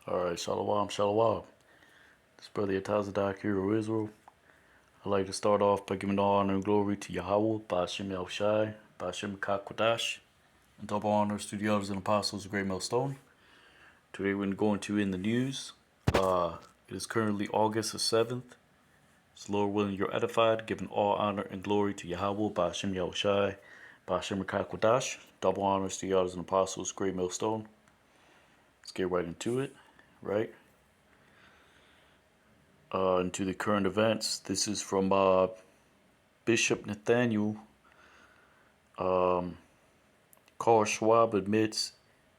Alright, Shalom, Shalom. This brother Yatazadak here of Israel. I'd like to start off by giving all honor and glory to Yahweh, Ba'ashem Yahushai, Ba'ashem Kakwadash, and double honors to the elders and apostles of Great Millstone. Today we're going to in the news. It is currently August the 7th. It's Lord willing you're edified, giving all honor and glory to Yahweh, Ba'ashem Yahushai, Ba'ashem Kakwadash, double honors to the elders and apostles of Great Millstone. Let's get right into it, right? Into the current events. This is from Bishop Nathaniel. Carl Schwab admits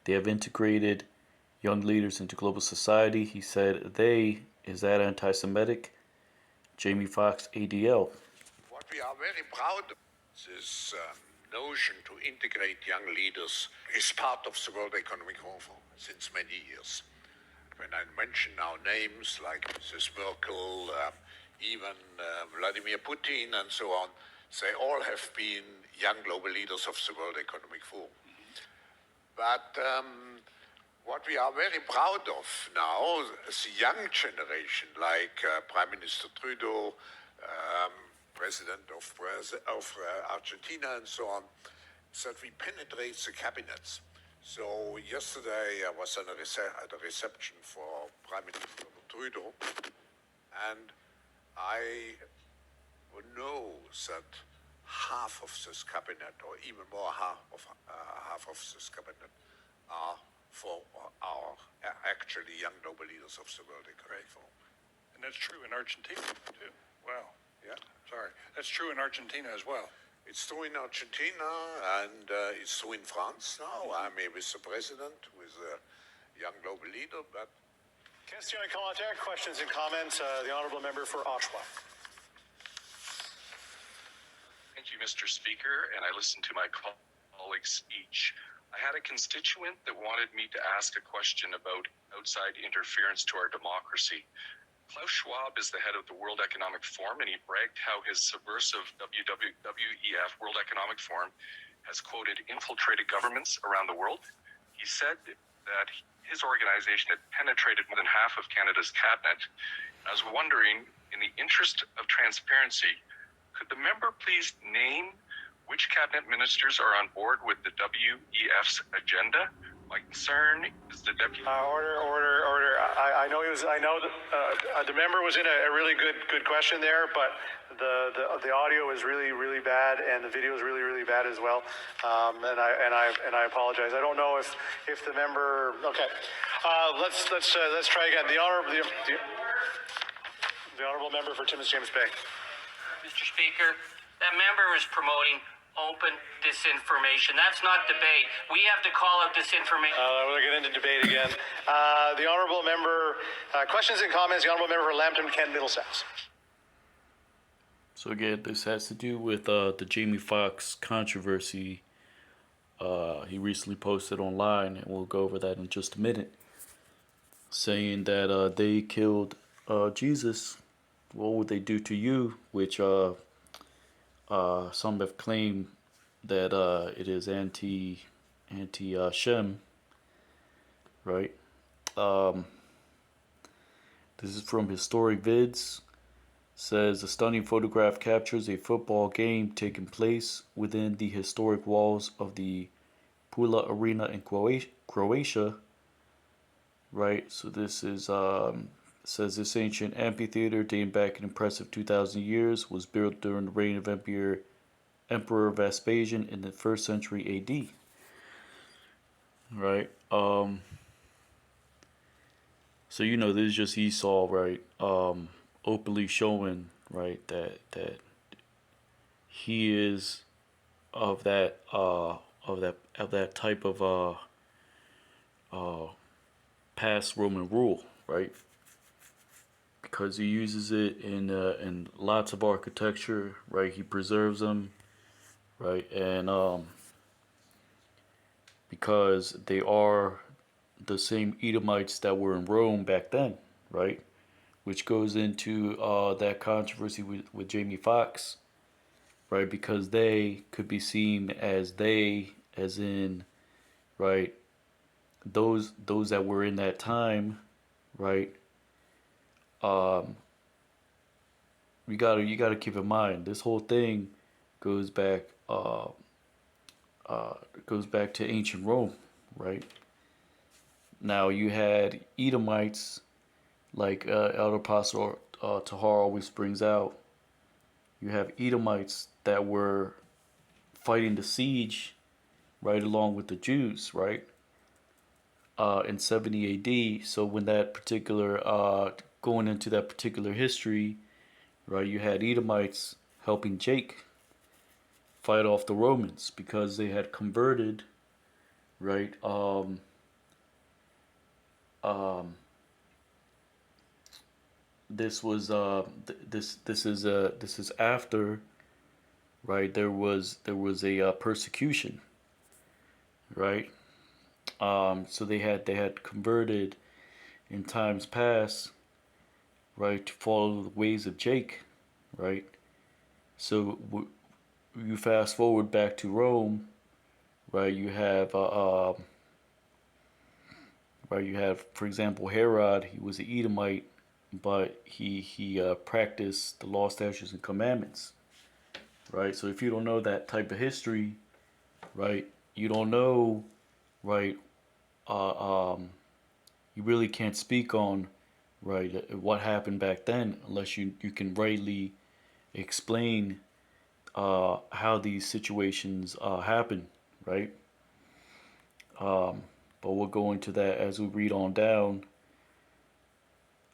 they have integrated young leaders into global society. He said they is that anti-Semitic. Jamie Foxx, ADL. What we are very proud of, this notion to integrate young leaders is part of the World Economic Forum since many years. When I mention now names like Mrs. Merkel, even Vladimir Putin and so on, they all have been young global leaders of the World Economic Forum. But what we are very proud of now, the young generation, like Prime Minister Trudeau, President of Argentina and so on, is that we penetrate the cabinets. So yesterday I was at a reception for Prime Minister Trudeau, and I know that half of this cabinet, or even more half of this cabinet, are for our actually young noble leaders of the World Economic Forum. And that's true in Argentina too. Wow. Yeah. Sorry. That's true in Argentina as well. It's true in Argentina, and it's true in France now. I'm here with the president, with a young global leader, but... Question and commentaire, questions and comments. The Honourable Member for Oshawa. Thank you, Mr. Speaker, and I listened to my colleagues' speech. I had a constituent that wanted me to ask a question about outside interference to our democracy. Klaus Schwab is the head of the World Economic Forum, and he bragged how his subversive WEF, World Economic Forum, has, quoted, infiltrated governments around the world. He said that his organization had penetrated more than half of Canada's cabinet. I was wondering, in the interest of transparency, could the member please name which cabinet ministers are on board with the WEF's agenda? My concern is the deputy. Order. I know he was. I know that the member was in a really good question there, but the audio is really bad, and the video is really bad as well. And I apologize. I don't know if the member. Okay, let's try again. The honourable member for Timmins James Bay. Mr. Speaker, that member is promoting open disinformation. That's not debate. We have to call out disinformation. We'll get into debate again. The honourable member, questions and comments. The honourable member for Lambton, Kent, Middlesex. So again, this has to do with the Jamie Foxx controversy. He recently posted online, and we'll go over that in just a minute, saying that they killed Jesus. What would they do to you? Which some have claimed that it is anti-Shem, right? This is from Historic Vids. Says a stunning photograph captures a football game taking place within the historic walls of the Pula Arena in Croatia, right? So this is says this ancient amphitheater dating back an impressive 2,000 years was built during the reign of Emperor Vespasian in the 1st century AD. Right? So you know this is just Esau, right? Openly showing, right, that he is of that type of past Roman rule, right? Because he uses it in lots of architecture, right? He preserves them, right? And because they are the same Edomites that were in Rome back then, right? Which goes into that controversy with Jamie Foxx, right? Because they could be seen as as in, right, those that were in that time, right? You gotta keep in mind this whole thing goes back goes back to ancient Rome, right? Now you had Edomites, like Elder Apostle Tahar always brings out. You have Edomites that were fighting the siege right along with the Jews, right? In 70 AD. So when that particular going into that particular history, right, you had Edomites helping Jake fight off the Romans because they had converted, right? This was this is after, right? There was a persecution, right? So they had converted in times past, right, to follow the ways of Jake, right? So you fast forward back to Rome, right? You have, for example, Herod. He was an Edomite, but he practiced the law, statutes, and commandments, right? So if you don't know that type of history, right, you don't know, right, you really can't speak on, right, what happened back then unless you can rightly explain how these situations happen, right? But we'll go into that as we read on down.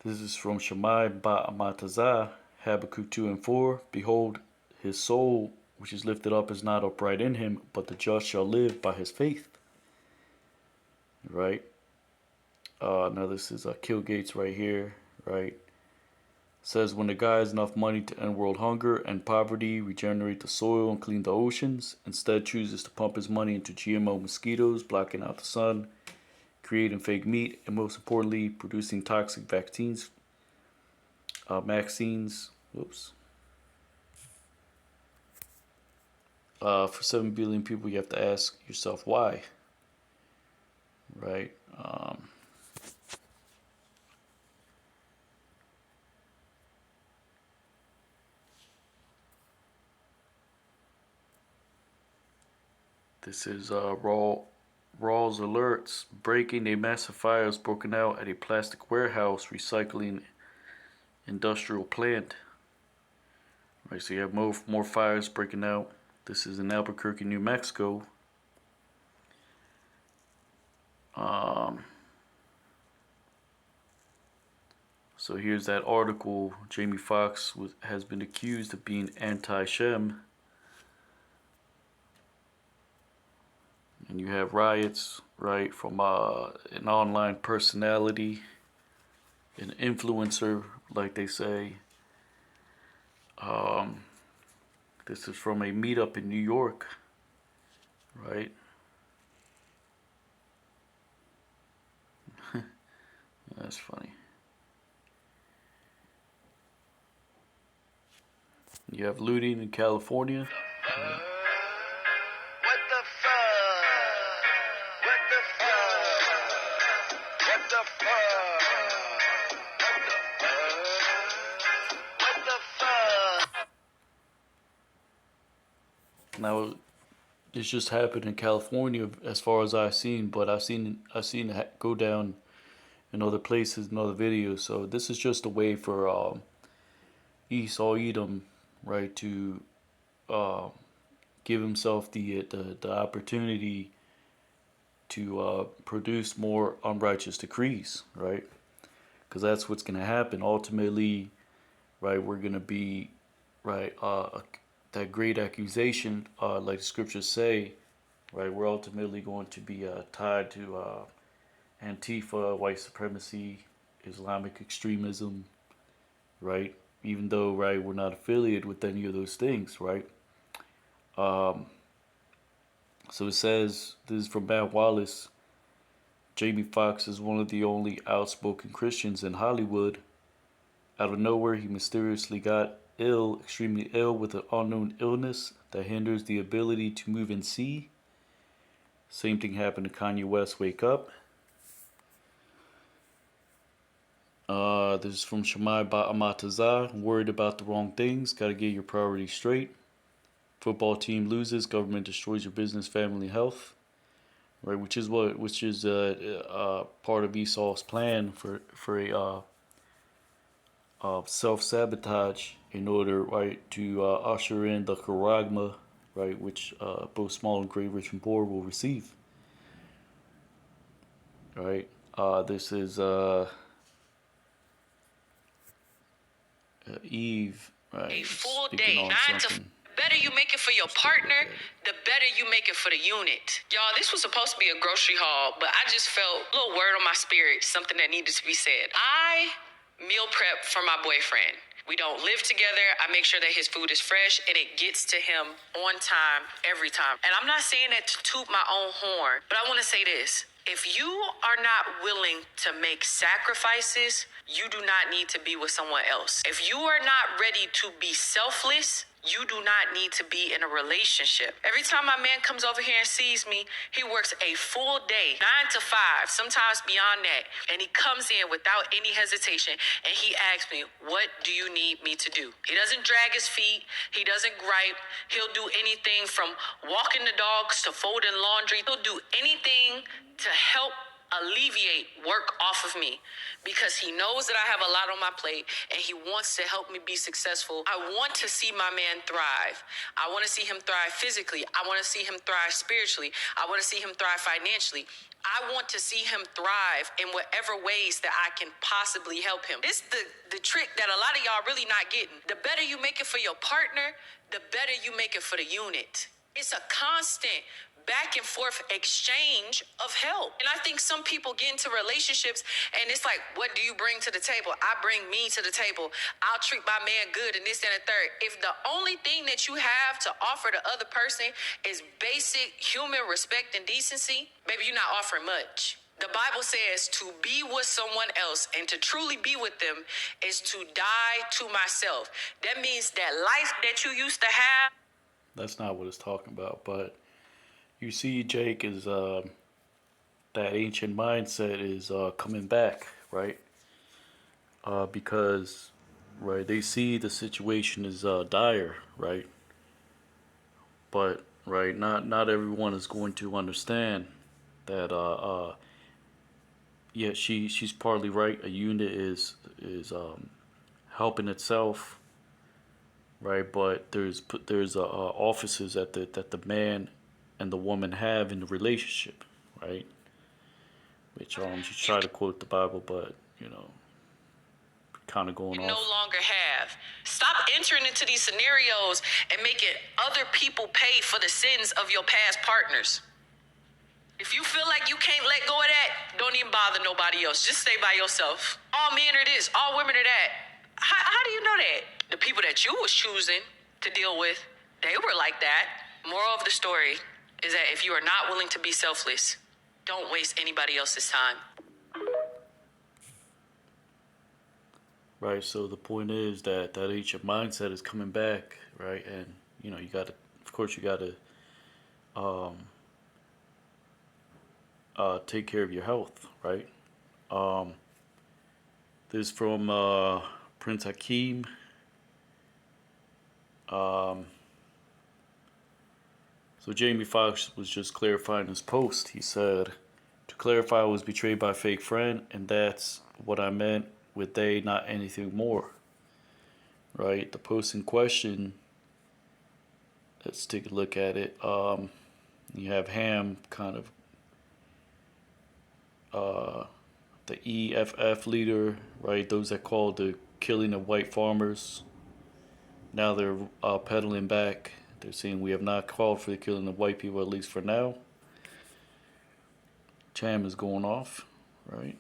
This is from Shammai Ba'amatazah, Habakkuk 2 and 4. Behold, his soul, which is lifted up, is not upright in him, but the just shall live by his faith. Right? Now this is Kill Gates right here, right? Says when the guy has enough money to end world hunger and poverty, regenerate the soil and clean the oceans, instead chooses to pump his money into GMO mosquitoes, blocking out the sun, creating fake meat, and most importantly, producing toxic vaccines, for 7 billion people, you have to ask yourself why, right? This is Rawls alerts. Breaking: a massive fire has broken out at a plastic warehouse recycling industrial plant. Right, so you have more fires breaking out. This is in Albuquerque, New Mexico. So here's that article. Jamie Foxx has been accused of being anti-Shem. And you have riots, right, from an online personality, an influencer, like they say. This is from a meetup in New York, right? That's funny. You have looting in California. What the fuck? What the fuck? What the fuck? What the fuck? Now, this just happened in California, as far as I've seen, but I've seen it go down in other places, in other videos. So this is just a way for Esau Edom, right, to give himself the opportunity to produce more unrighteous decrees, right? Because that's what's going to happen ultimately, right? We're going to be, right, that great accusation, like the scriptures say, right? We're ultimately going to be tied to Antifa, white supremacy, Islamic extremism, right? Even though, right, we're not affiliated with any of those things, right? So it says, this is from Matt Wallace, Jamie Foxx is one of the only outspoken Christians in Hollywood. Out of nowhere, he mysteriously got ill, extremely ill, with an unknown illness that hinders the ability to move and see. Same thing happened to Kanye West, Wake Up. This is from Shamai Ba'amatazah. Worried about the wrong things. Got to get your priorities straight. Football team loses. Government destroys your business, family, health. Right, which is part of Esau's plan for a self-sabotage in order, right, to usher in the charagma, right, which both small and great, rich and poor will receive. Right. This is Eve. Right. A full speaking day, on 9 to something. the better you make it for your partner, the better you make it for the unit. Y'all, this was supposed to be a grocery haul, but I just felt a little word on my spirit, something that needed to be said. I meal prep for my boyfriend. We don't live together. I make sure that his food is fresh and it gets to him on time, every time. And I'm not saying that to toot my own horn, but I want to say this. If you are not willing to make sacrifices, you do not need to be with someone else. If you are not ready to be selfless, you do not need to be in a relationship. Every time my man comes over here and sees me, he works a full day, 9 to 5, sometimes beyond that. And he comes in without any hesitation and he asks me, what do you need me to do? He doesn't drag his feet. He doesn't gripe. He'll do anything from walking the dogs to folding laundry. He'll do anything to help alleviate work off of me because he knows that I have a lot on my plate and he wants to help me be successful. I want to see my man thrive. I want to see him thrive physically. I want to see him thrive spiritually. I want to see him thrive financially. I want to see him thrive in whatever ways that I can possibly help him. This is the trick that a lot of y'all really not getting. The better you make it for your partner, the better you make it for the unit. It's a constant back and forth exchange of help. And I think some people get into relationships and it's like, what do you bring to the table? I bring me to the table. I'll treat my man good and this and the third. If the only thing that you have to offer the other person is basic human respect and decency, baby, you're not offering much. The Bible says to be with someone else and to truly be with them is to die to myself. That means that life that you used to have. That's not what it's talking about, but you see, Jake, is that ancient mindset is coming back, right? Because, right, they see the situation is dire, right? But, right, not everyone is going to understand that. Yeah, she's partly right. A unit is helping itself, right? But there's offices that the man and the woman have in the relationship, right? Which she try to quote the Bible, but kind of going You no off. longer have. Stop entering into these scenarios and making other people pay for the sins of your past partners. If you feel like you can't let go of that, don't even bother nobody else. Just stay by yourself. All men are this, all women are that. How do you know that? The people that you was choosing to deal with, they were like that. Moral of the story is that if you are not willing to be selfless, don't waste anybody else's time. Right, so the point is that ancient mindset is coming back, right? And you got to, of course, you got to take care of your health, right? This is from Prince Hakeem. So Jamie Foxx was just clarifying his post. He said, to clarify, I was betrayed by a fake friend, and that's what I meant with they, not anything more. Right? The post in question, let's take a look at it. You have Ham kind of the EFF leader, right? Those that called the killing of white farmers. Now they're pedaling back. They're saying we have not called for the killing of white people, at least for now. Cham is going off, right?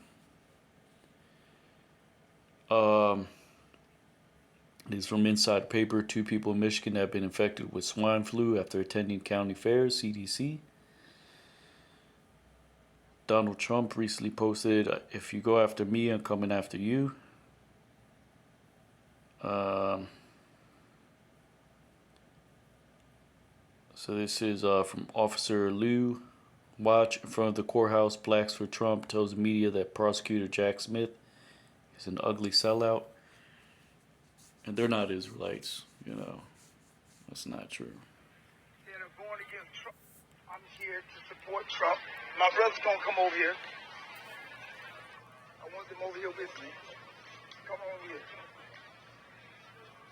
This is from Inside Paper. 2 people in Michigan have been infected with swine flu after attending county fairs, CDC. Donald Trump recently posted, if you go after me, I'm coming after you. So this is from Officer Lou. Watch in front of the courthouse. Blacks for Trump tells the media that prosecutor Jack Smith is an ugly sellout, and they're not Israelites. You know, that's not true. That are going against Trump. I'm here to support Trump. My brother's gonna come over here. I want them over here with me. Come on here.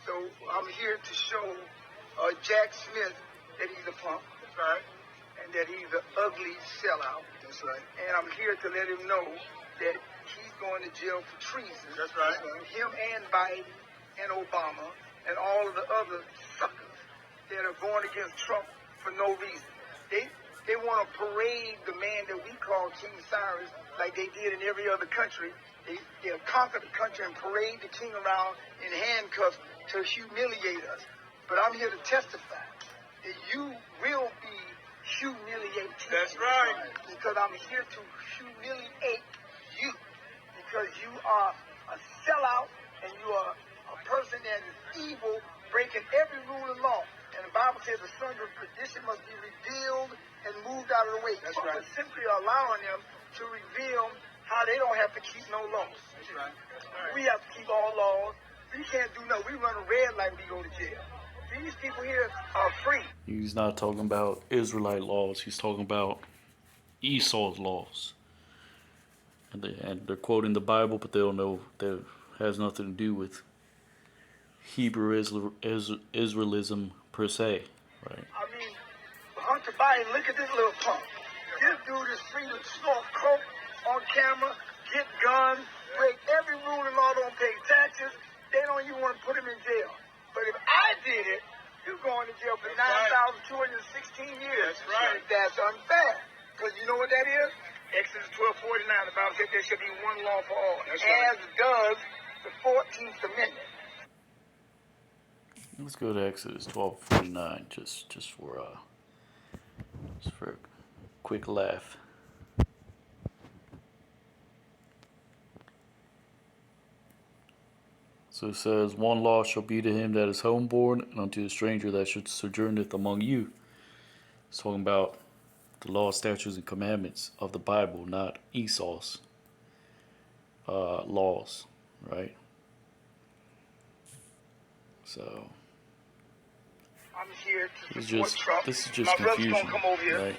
So I'm here to show Jack Smith that he's a punk. That's right. And that he's an ugly sellout. That's right. And I'm here to let him know that he's going to jail for treason. That's right. Him and Biden and Obama and all of the other suckers that are going against Trump for no reason. They want to parade the man that we call King Cyrus like they did in every other country. They'll conquer the country and parade the king around in handcuffs to humiliate us. But I'm here to testify that you will be humiliated. That's right. Because I'm here to humiliate you. Because you are a sellout and you are a person that is evil, breaking every rule of law. And the Bible says the sons of perdition must be revealed and moved out of the way. That's right. Simply allowing them to reveal how they don't have to keep no laws. That's right. That's right. We have to keep all laws. We can't do nothing. We run a red light when we go to jail. These people here are free. He's not talking about Israelite laws. He's talking about Esau's laws. And they're quoting the Bible, but they don't know that has nothing to do with Hebrew Israelism per se, right? I mean, Hunter Biden, look at this little punk. This dude is free to snort coke on camera, get guns, break every rule and law, don't pay taxes. They don't even want to put him in jail. But if I did it, you're going to jail for 9,216 years. That's right. That's unfair. Because you know what that is? Exodus 12:49, the Bible said there should be one law for all. That's as right. Does the 14th Amendment. Let's go to Exodus 12:49, just for a quick laugh. So it says, one law shall be to him that is homeborn, and unto the stranger that should sojourneth among you. It's talking about the law, statutes, and commandments of the Bible, not Esau's laws, right? So I'm here to support Trump. This is just my confusion, brother's gonna come over here. right?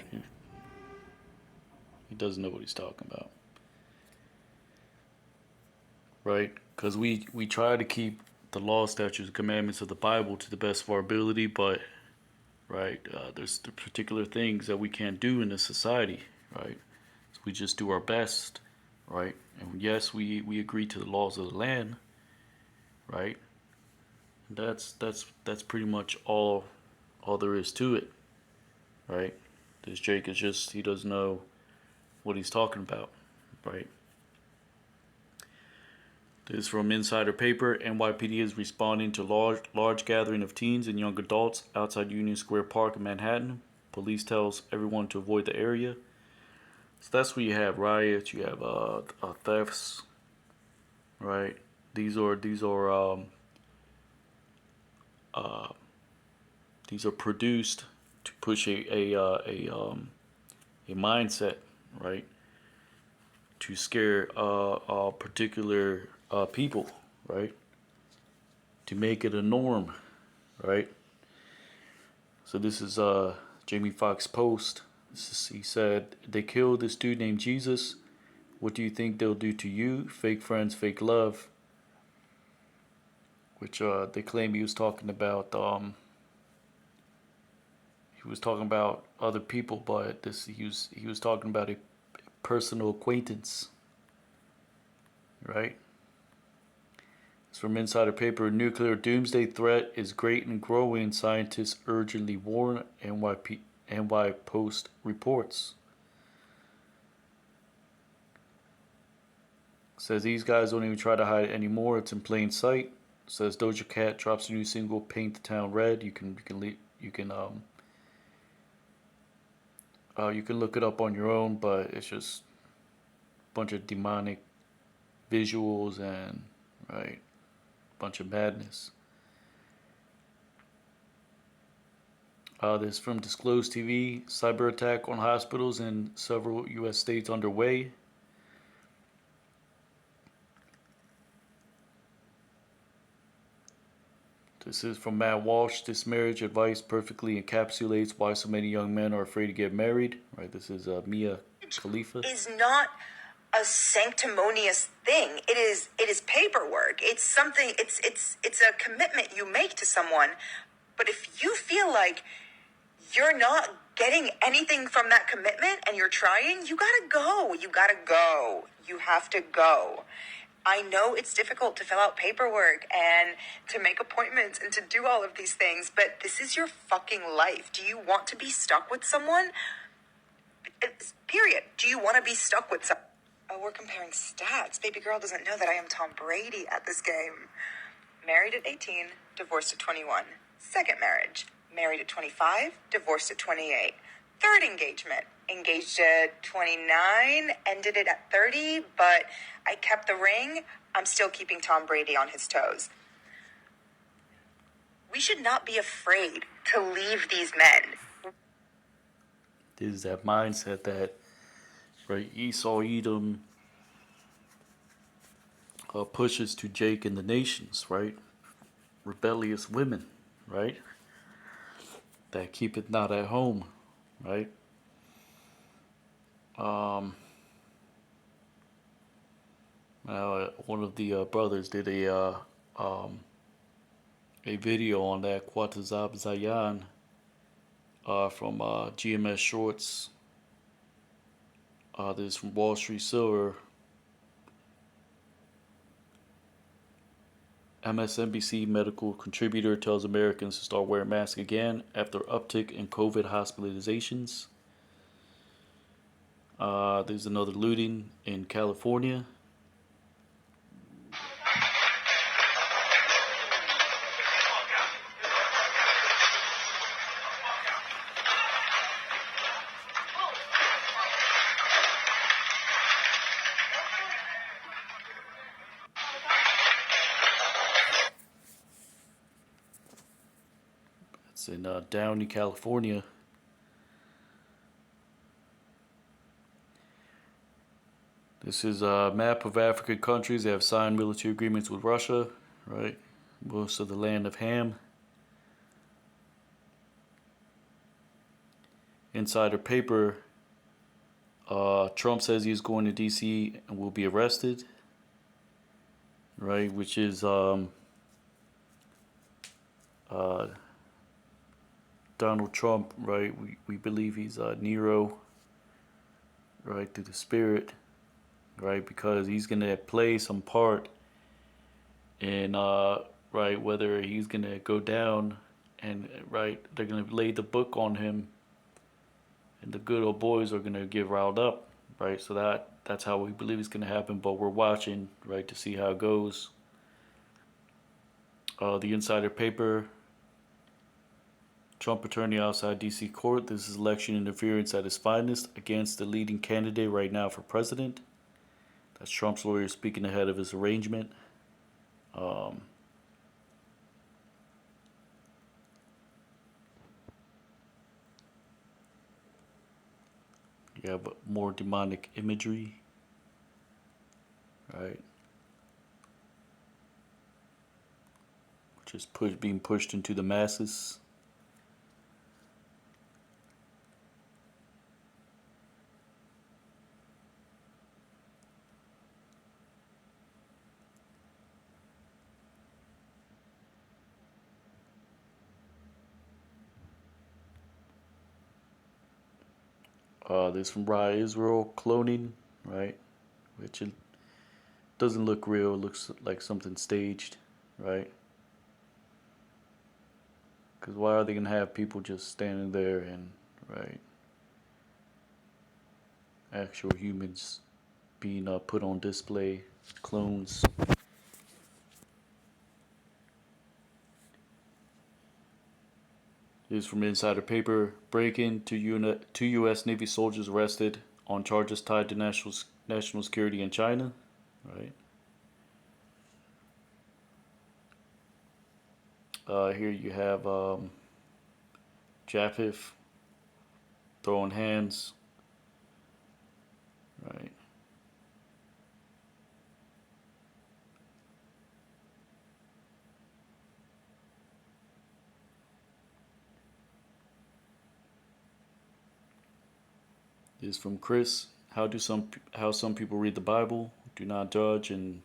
He doesn't know what he's talking about, right? Because we try to keep the law, statutes, and commandments of the Bible to the best of our ability, but right, there's the particular things that we can't do in this society, right? So we just do our best, right? And yes, we agree to the laws of the land, right? That's pretty much all there is to it, right? This Jake is just, he doesn't know what he's talking about, right? This is from Insider Paper. NYPD is responding to large gathering of teens and young adults outside Union Square Park in Manhattan. Police tells everyone to avoid the area. So that's where you have riots, you have thefts, right? These are produced to push a mindset, right? To scare particular people, right? To make it a norm, right? So this is Jamie Foxx post. He said, they killed this dude named Jesus. What do you think they'll do to you? Fake friends, fake love. Which they claim he was talking about. He was talking about other people, but he was talking about a personal acquaintance, right? It's from Insider Paper. Nuclear doomsday threat is great and growing. Scientists urgently warn. NY Post reports. Says these guys don't even try to hide it anymore. It's in plain sight. Says Doja Cat drops a new single, "Paint the Town Red." You can look it up on your own, but it's just a bunch of demonic visuals and right, bunch of madness. This from Disclosed TV. Cyber attack on hospitals in several U.S. states underway. This is from Matt Walsh. This marriage advice perfectly encapsulates why so many young men are afraid to get married. Right. This is Mia Khalifa. Is not a sanctimonious thing. It is paperwork. It's something. It's a commitment you make to someone. But if you feel like you're not getting anything from that commitment and you're trying, you gotta go. You gotta go. You have to go. I know it's difficult to fill out paperwork and to make appointments and to do all of these things, but this is your fucking life. Do you want to be stuck with someone? Period. Do you want to be stuck with someone? Oh, we're comparing stats. Baby girl doesn't know that I am Tom Brady at this game. Married at 18, divorced at 21. Second marriage. Married at 25, divorced at 28. Third engagement. Engaged at 29, ended it at 30, but I kept the ring. I'm still keeping Tom Brady on his toes. We should not be afraid to leave these men. This is that mindset that, right, Esau Edom pushes to Jake and the nations, right? Rebellious women, right? That keep it not at home, right? One of the brothers did a video on that, Quatazab Zayan, from GMS Shorts. This is from Wall Street Silver. MSNBC medical contributor tells Americans to start wearing masks again after uptick in COVID hospitalizations. There's another looting in California. It's in Downey, California. This is a map of African countries that have signed military agreements with Russia, right? Most of the land of Ham. Insider paper, Trump says he's going to D.C. and will be arrested, right? Which is Donald Trump, right? We believe he's Nero, right, through the spirit, right? Because he's going to play some part in, right, whether he's going to go down and, right, they're going to lay the book on him and the good old boys are going to get riled up, right? So that's how we believe it's going to happen, but we're watching, right, to see how it goes. The insider paper, Trump attorney outside D.C. court. This is election interference at its finest against the leading candidate right now for president. That's Trump's lawyer speaking ahead of his arraignment. Yeah, but more demonic imagery, right? Which is being pushed into the masses. This from Rye Israel, cloning, right? Which it doesn't look real, it looks like something staged, right? Because why are they going to have people just standing there and, right, actual humans being put on display, clones? This is from Insider Paper. Break-in to two U.S. Navy soldiers arrested on charges tied to national security in China. Right. Here you have Japheth throwing hands. Right. is from Chris. How some people read the Bible? Do not judge and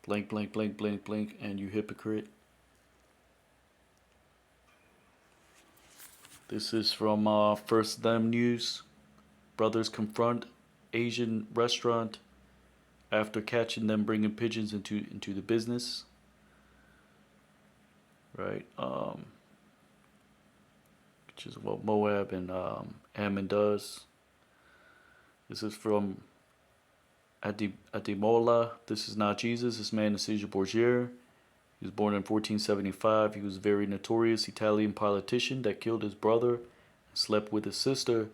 blank blank blank blank blank and you hypocrite. This is from First Them News. Brothers confront Asian restaurant after catching them bringing pigeons into the business. Right. Which is what Moab and Ammon does. This is from Ademola. This is not Jesus. This man is Caesar Borgia. He was born in 1475. He was a very notorious Italian politician that killed his brother and slept with his sister.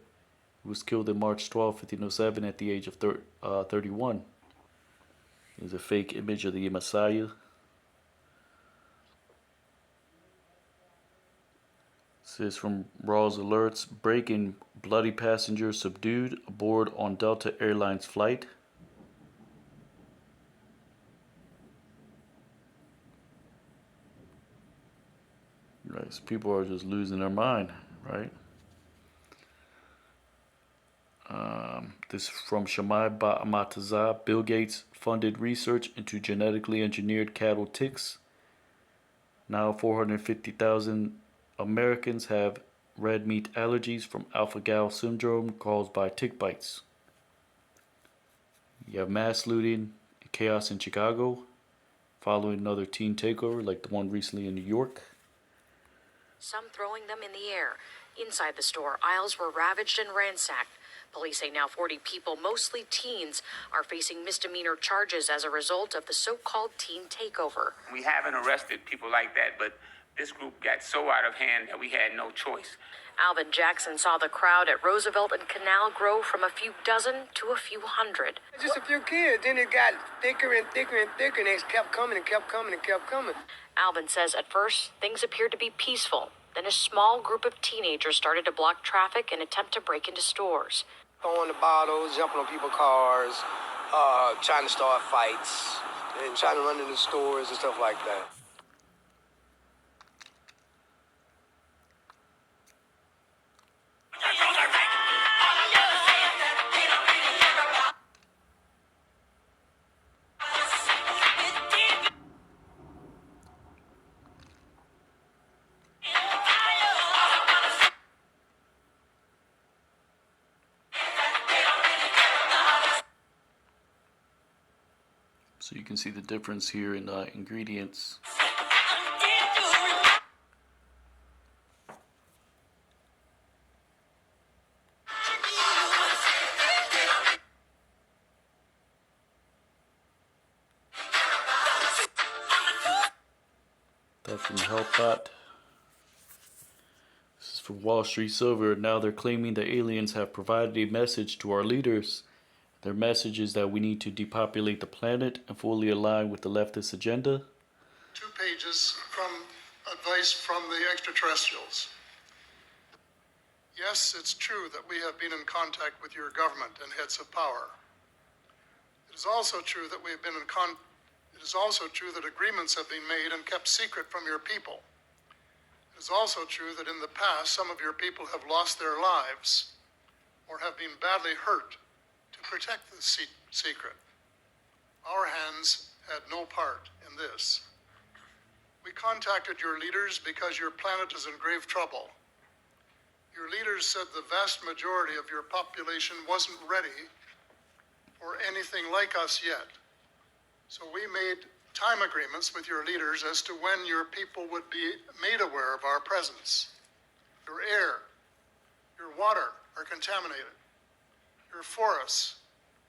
He was killed on March 12, 1507 at the age of 31. Here's a fake image of the Messiah. This is from Raw's Alerts. Break-in, bloody passenger subdued aboard on Delta Airlines flight. Right, so people are just losing their mind, right? This is from Shamai Mataza. Bill Gates funded research into genetically engineered cattle ticks. Now 450,000 Americans have red meat allergies from alpha-gal syndrome caused by tick bites. You have mass looting and chaos in Chicago following another teen takeover like the one recently in New York. Some throwing them in the air. Inside the store, aisles were ravaged and ransacked. Police say now 40 people, mostly teens, are facing misdemeanor charges as a result of the so-called teen takeover. We haven't arrested people like that, but this group got so out of hand that we had no choice. Alvin Jackson saw the crowd at Roosevelt and Canal grow from a few dozen to a few hundred. Just a few kids. Then it got thicker and thicker and thicker, and they kept coming and kept coming and kept coming. Alvin says at first things appeared to be peaceful. Then a small group of teenagers started to block traffic and attempt to break into stores. Throwing the bottles, jumping on people's cars, trying to start fights, and trying to run into stores and stuff like that. So you can see the difference here in ingredients. That from HelpBot. This is from Wall Street Silver. Now they're claiming the aliens have provided a message to our leaders. Their message is that we need to depopulate the planet and fully align with the leftist agenda. 2 pages from advice from the extraterrestrials. Yes, it's true that we have been in contact with your government and heads of power. It is also true that we have been It is also true that agreements have been made and kept secret from your people. It is also true that in the past, some of your people have lost their lives or have been badly hurt to protect the secret. Our hands had no part in this. We contacted your leaders because your planet is in grave trouble. Your leaders said the vast majority of your population wasn't ready for anything like us yet. So we made time agreements with your leaders as to when your people would be made aware of our presence. Your air, your water are contaminated. Your forests,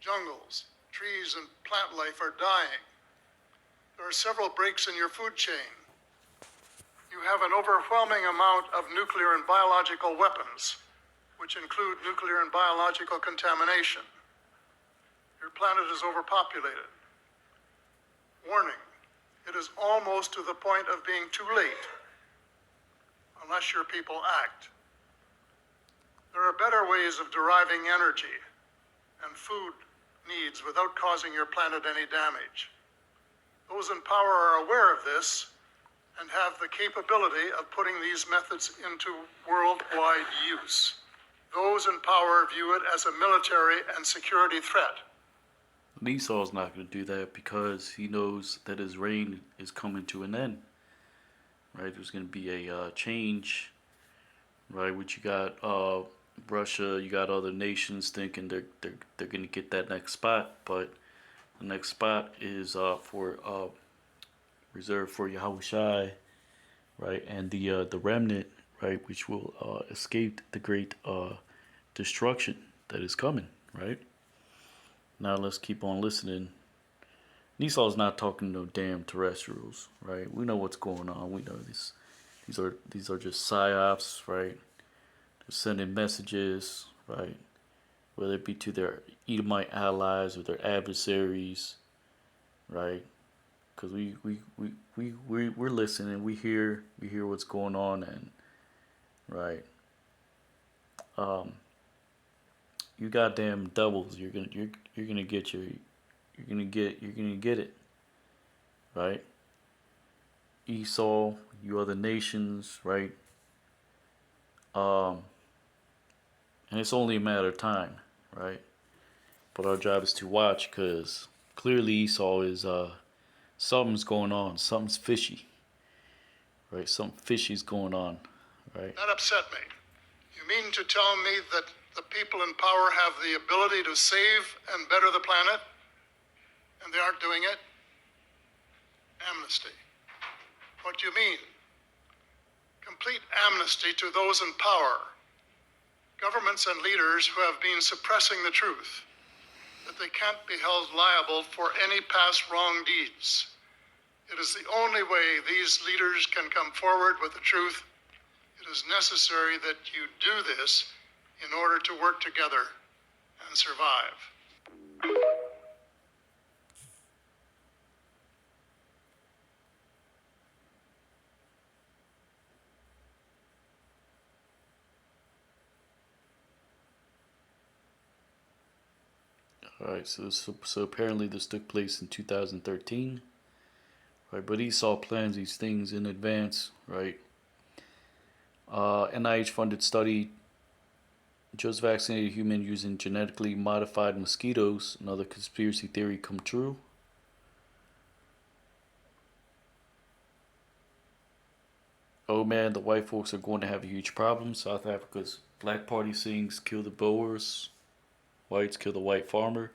jungles, trees, and plant life are dying. There are several breaks in your food chain. You have an overwhelming amount of nuclear and biological weapons, which include nuclear and biological contamination. Your planet is overpopulated. Warning, it is almost to the point of being too late, unless your people act. There are better ways of deriving energy and food needs without causing your planet any damage. Those in power are aware of this and have the capability of putting these methods into worldwide use. those in power view it as a military and security threat. Esau's not going to do that because he knows that his reign is coming to an end. Right? There's going to be a change. Right? Which you got Russia, you got other nations thinking they're going to get that next spot, but the next spot is for reserved for Yahushai, right? And the remnant, right, which will escape the great destruction that is coming, right? Now let's keep on listening. Esau's not talking to no damn terrestrials, right? We know what's going on. We know this. These are just psyops, right? They're sending messages, right? Whether it be to their Edomite allies or their adversaries, right? Because we're listening. We hear what's going on, and right. You goddamn devils. You're gonna get it, right? Esau, you other nations, right? And it's only a matter of time, right? But our job is to watch, because clearly Esau is something's going on, something's fishy, right? Something fishy's going on, right? That upset me. You mean to tell me that the people in power have the ability to save and better the planet, and they aren't doing it? Amnesty. What do you mean? Complete amnesty to those in power, governments and leaders who have been suppressing the truth, that they can't be held liable for any past wrong deeds. It is the only way these leaders can come forward with the truth. It is necessary that you do this in order to work together and survive. All right, so apparently this took place in 2013, right? But Esau plans these things in advance, right? NIH-funded study just vaccinated human using genetically modified mosquitoes. Another conspiracy theory come true. Oh man, the white folks are going to have a huge problem. South Africa's Black Party sings "Kill the Boers." Whites kill the white farmer.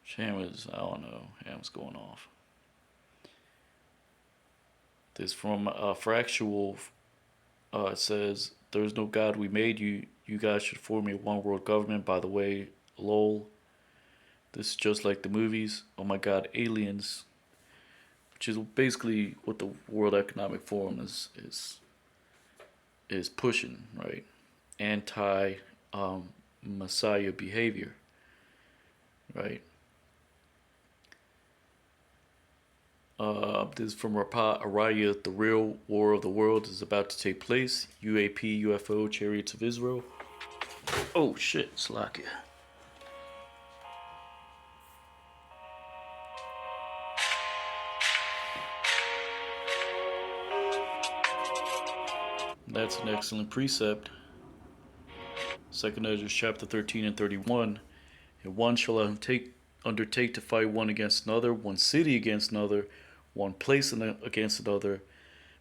Sham is, I don't know. Ham's going off. This from Fractual. It says, "There's no God we made. You guys should form a one world government. By the way, lol. This is just like the movies. Oh my God, aliens." Which is basically what the World Economic Forum is pushing, right? Anti Messiah behavior, right? This is from Araya. The real war of the world is about to take place. UAP, UFO, chariots of Israel. Oh shit, Slakia. That's an excellent precept. 2nd Ezra chapter 13 and 31. And one shall undertake to fight one against another, one city against another, one place against another,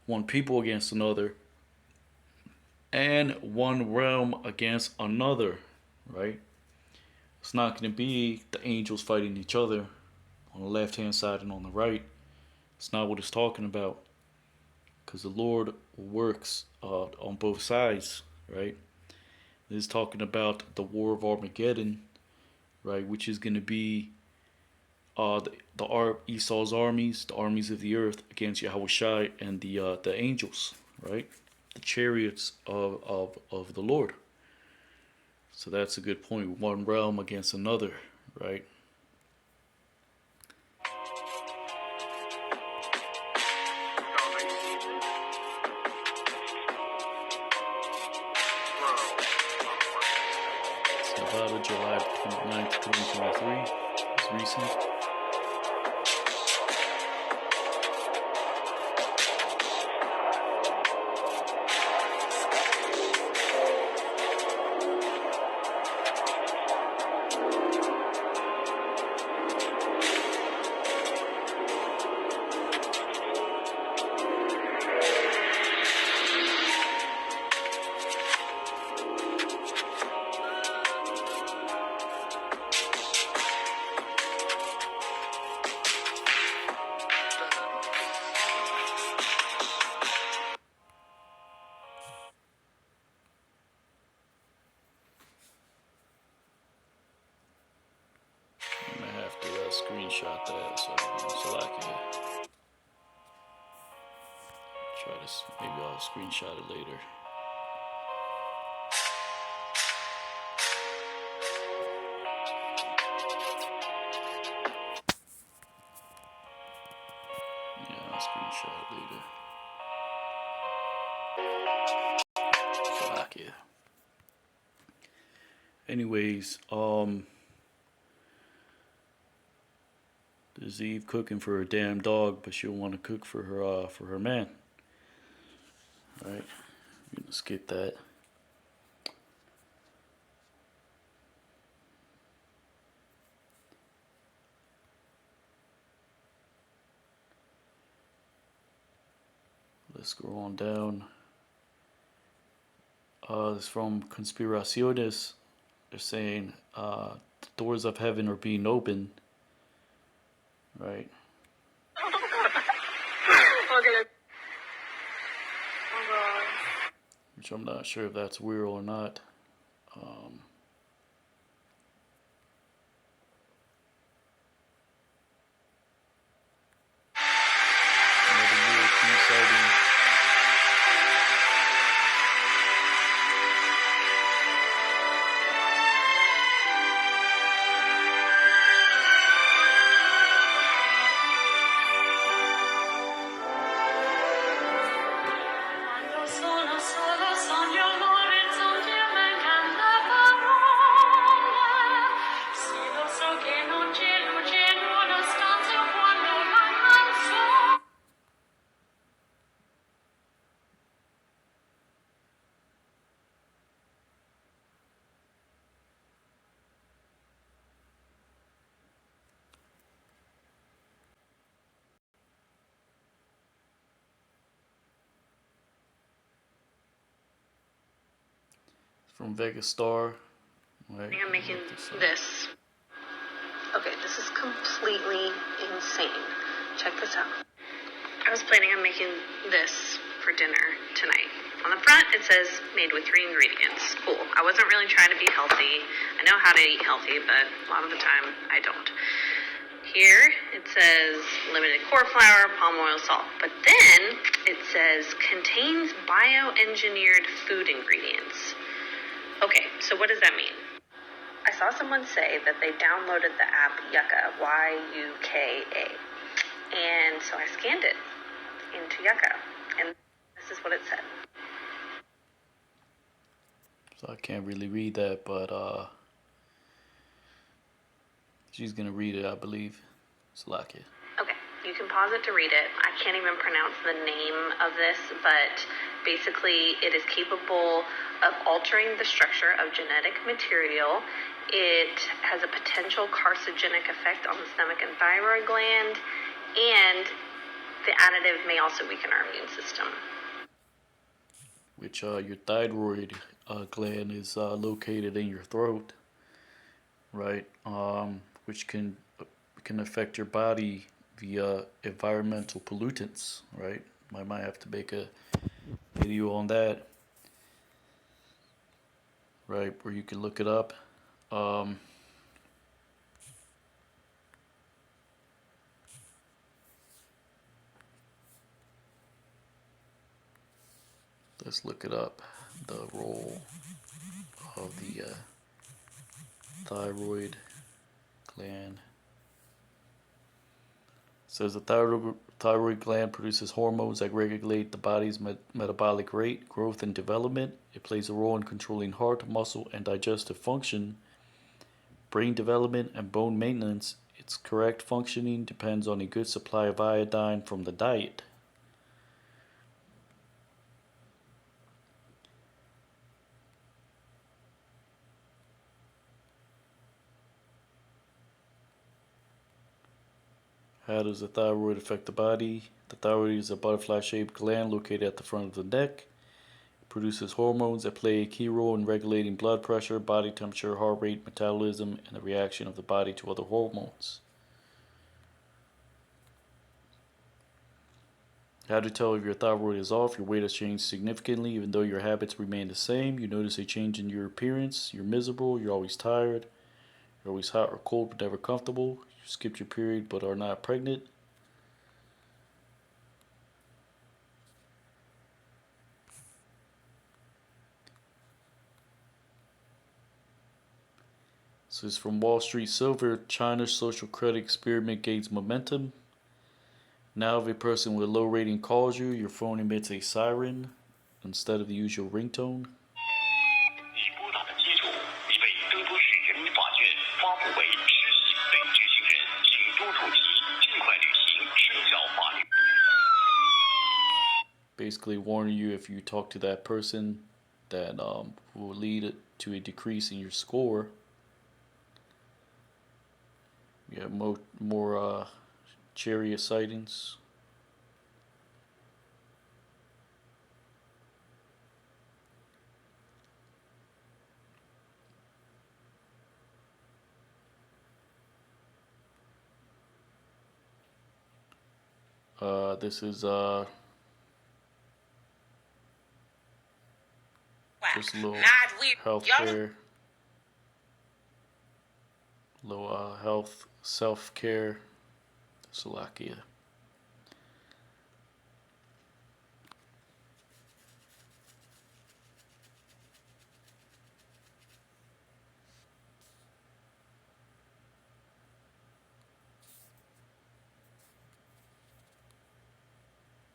one people against another, and one realm against another, right? It's not going to be the angels fighting each other on the left-hand side and on the right. It's not what it's talking about, because the Lord works on both sides, right? It's talking about the war of Armageddon, right? Which is going to be Esau's armies, the armies of the earth against Yahushai and the angels, right? The chariots of the Lord. So that's a good point. One realm against another, right? Nevada, July 29th, 2023. It's recent. that. So like try this. Maybe I'll screenshot it later. Yeah, I'll screenshot it later. So like anyways, there's Eve cooking for her damn dog, but she don't want to cook for her man. All right, I'm gonna skip that. Let's go on down. It's from Conspiraciones. They're saying the doors of heaven are being opened. Right. Which I'm not sure if that's real or not. Another European sighting. From Vegas Star. Right. I'm making this. Okay, this is completely insane. Check this out. I was planning on making this for dinner tonight. On the front, it says made with 3 ingredients. Cool. I wasn't really trying to be healthy. I know how to eat healthy, but a lot of the time I don't. Here, it says limited core flour, palm oil, salt. But then, it says contains bioengineered food ingredients. Okay, so what does that mean? I saw someone say that they downloaded the app Yucca, Y-U-K-A. And so I scanned it into Yucca, and this is what it said. So I can't really read that, but she's gonna read it, I believe. Salakia. Okay, you can pause it to read it. I can't even pronounce the name of this, but basically it is capable of altering the structure of genetic material. It has a potential carcinogenic effect on the stomach and thyroid gland, and the additive may also weaken our immune system. Which your thyroid gland is located in your throat, right? Which can affect your body via environmental pollutants, right? I might have to make a video on that, right? Where you can look it up. Let's look it up. The role of the thyroid gland. It says the thyroid gland produces hormones that regulate the body's metabolic rate, growth, and development. It plays a role in controlling heart, muscle, and digestive function, brain development, and bone maintenance. Its correct functioning depends on a good supply of iodine from the diet. How does the thyroid affect the body? The thyroid is a butterfly-shaped gland located at the front of the neck. It produces hormones that play a key role in regulating blood pressure, body temperature, heart rate, metabolism, and the reaction of the body to other hormones. How to tell if your thyroid is off? Your weight has changed significantly even though your habits remain the same. You notice a change in your appearance. You're miserable. You're always tired. You're always hot or cold but never comfortable. You skipped your period but are not pregnant. This is from Wall Street Silver. China's social credit experiment gains momentum. Now if a person with a low rating calls you, your phone emits a siren instead of the usual ringtone. Basically warning you if you talk to that person that will lead to a decrease in your score. You have more chariot sightings. This is just a little healthcare, little health self-care. Slovakia.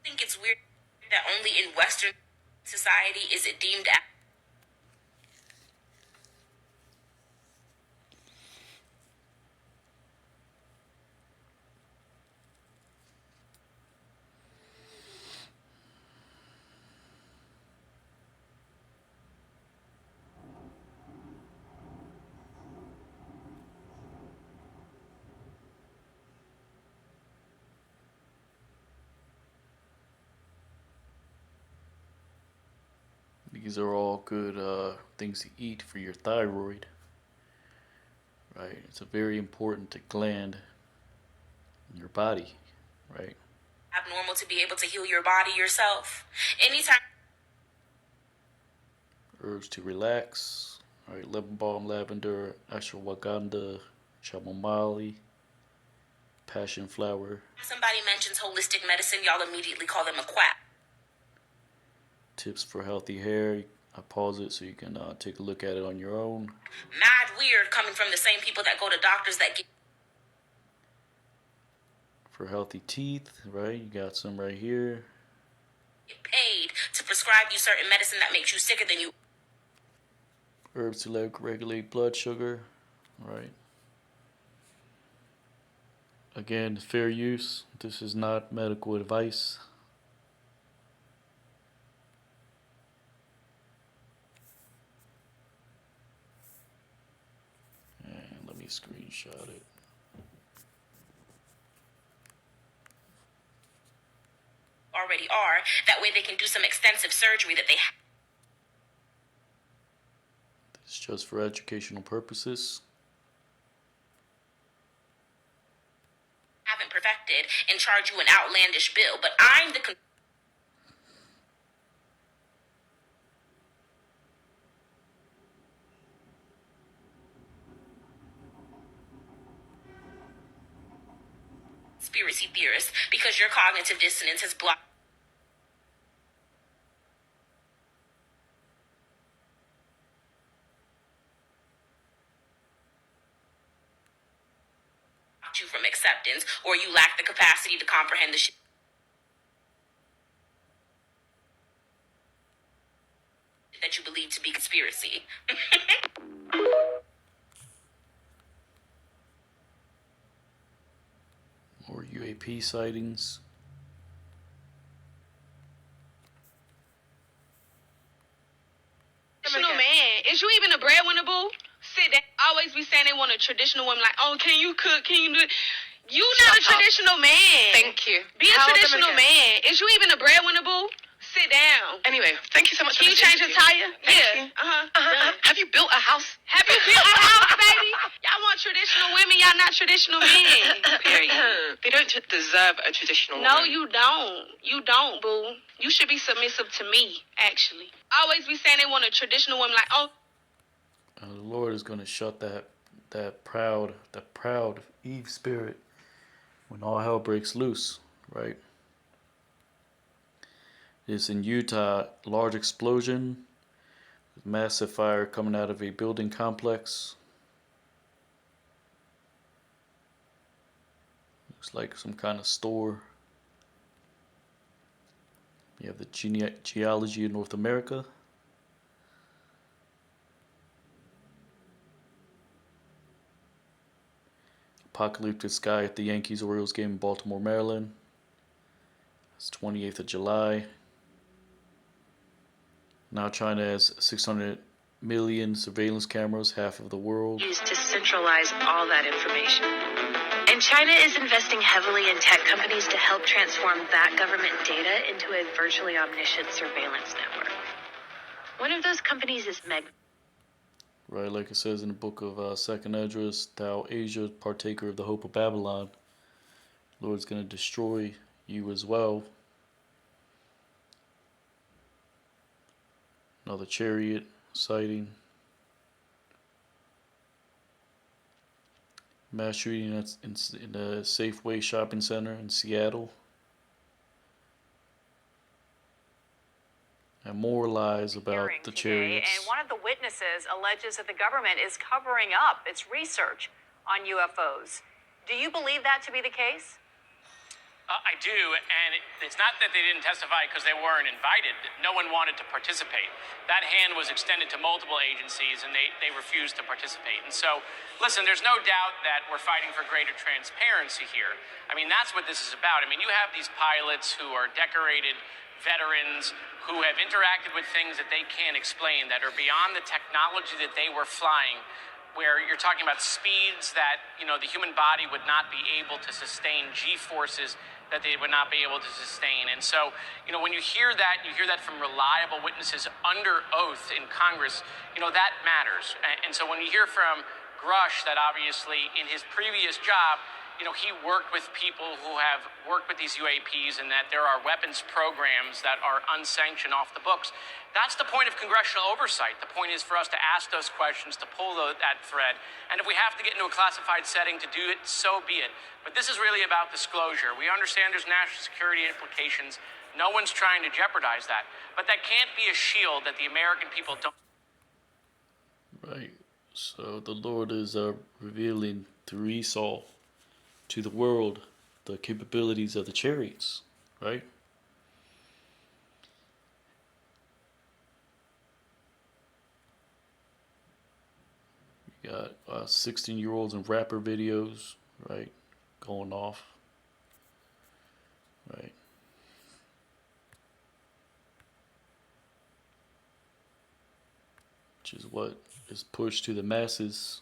I think it's weird that only in Western society is it deemed These are all good things to eat for your thyroid. Right? It's a very important gland in your body, right? abnormal to be able to heal your body yourself. Anytime Herbs to relax. Right? Lemon balm, lavender, ashwagandha, chamomile, passion flower. somebody mentions holistic medicine, y'all immediately call them a quack. Tips for healthy hair. I pause it so you can take a look at it on your own. Mad weird coming from the same people that go to doctors that get For healthy teeth, right? You got some right here. paid to prescribe you certain medicine that makes you sicker than you. Herbs to regulate blood sugar, right? Again, fair use. This is not medical advice. And let me screenshot it. Already are. That way they can do some extensive surgery that they It's just for educational purposes. haven't perfected and charge you an outlandish bill. But I'm the conspiracy theorist because your cognitive dissonance has blocked you from acceptance, or you lack the capacity to comprehend the shit that you believe to be conspiracy. More UAP sightings. Traditional man. Is you even a breadwinner, boo? Sit down. Always be saying they want a traditional woman. Like, oh, can you cook? Can you do it? You not a traditional man. Thank you. Be a How old am I traditional again? man. Is you even a breadwinner, boo? Sit down. Anyway, thank you so much Can for you this change your interview. tire? Thank Yeah. you. Done. Have you built a house? Have you built a house, baby? Y'all want traditional women. Y'all not traditional men. Period. They don't deserve a traditional No, woman. you don't. You don't, boo. You should be submissive to me, actually. Always be saying they want a traditional woman. Like, oh, The Lord is going to shut that that proud Eve spirit when all hell breaks loose, right? It's in Utah, large explosion, massive fire coming out of a building complex. Looks like some kind of store. You have the geology of North America. Apocalyptic sky at the Yankees-Orioles game in Baltimore, Maryland. It's 28th of July. Now China has 600 million surveillance cameras, half of the world. Used to centralize all that information. And China is investing heavily in tech companies to help transform that government data into a virtually omniscient surveillance network. One of those companies is Meg. Right, like it says in the book of Second Esdras, thou Asia, partaker of the hope of Babylon, the Lord's going to destroy you as well. Another chariot sighting. Mass shooting in a Safeway shopping center in Seattle. And more lies about the chariots. And one of the witnesses alleges that the government is covering up its research on UFOs. Do you believe that to be the case? I do, and it's not that they didn't testify because they weren't invited. No one wanted to participate. That hand was extended to multiple agencies, and they refused to participate. And so, listen, there's no doubt that we're fighting for greater transparency here. I mean, that's what this is about. I mean, you have these pilots who are decorated veterans who have interacted with things that they can't explain, that are beyond the technology that they were flying, where you're talking about speeds that, the human body would not be able to sustain, G-forces that they would not be able to sustain. And so, when you hear that from reliable witnesses under oath in Congress, that matters. And so when you hear from Grush that obviously in his previous job, he worked with people who have worked with these UAPs and that there are weapons programs that are unsanctioned off the books. That's the point of congressional oversight. The point is for us to ask those questions, to pull that thread. And if we have to get into a classified setting to do it, so be it. But this is really about disclosure. We understand there's national security implications. No one's trying to jeopardize that. But that can't be a shield that the American people don't. Right. So the Lord is revealing through Esau to the world the capabilities of the chariots, right? You got 16-year-olds in rapper videos, right, going off, right? Which is what is pushed to the masses.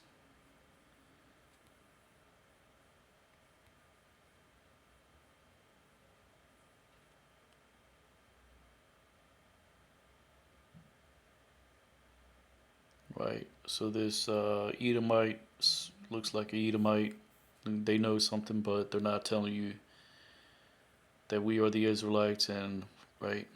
Right, so this Edomite looks like an Edomite. They know something, but they're not telling you that we are the Israelites, and right.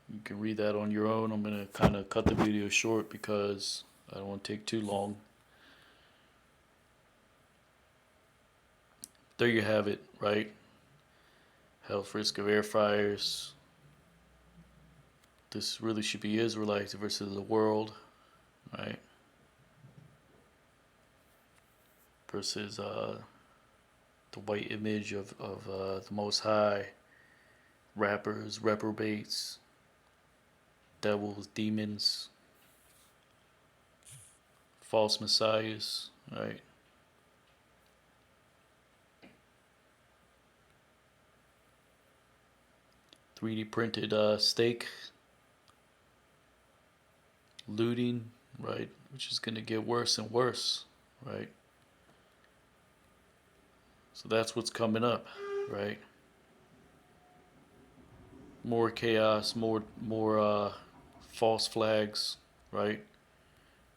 You can read that on your own. I'm going to kind of cut the video short because I don't want to take too long. There you have it, right? Health risk of air fires. This really should be Israelites versus the world, right? Versus the white image of the Most High, rappers, reprobates, devils, demons, false messiahs, right? .3D printed steak, looting, right, which is going to get worse and worse, right? So that's what's coming up, right? More chaos, more false flags, right?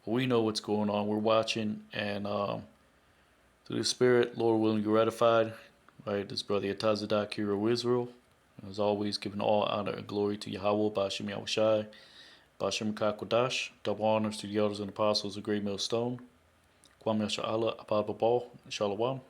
We know what's going on. We're watching, and through the Spirit, Lord willing, you're ratified, right? This brother Yatazadak, hero of Israel. As always, giving all honor and glory to Yahweh, Ba'ashem Yahushai, Ba'ashem Kakwadash. Double honors to the elders and apostles of Great Millstone. Kwam Yasha Allah, Abba Babal, Shalom.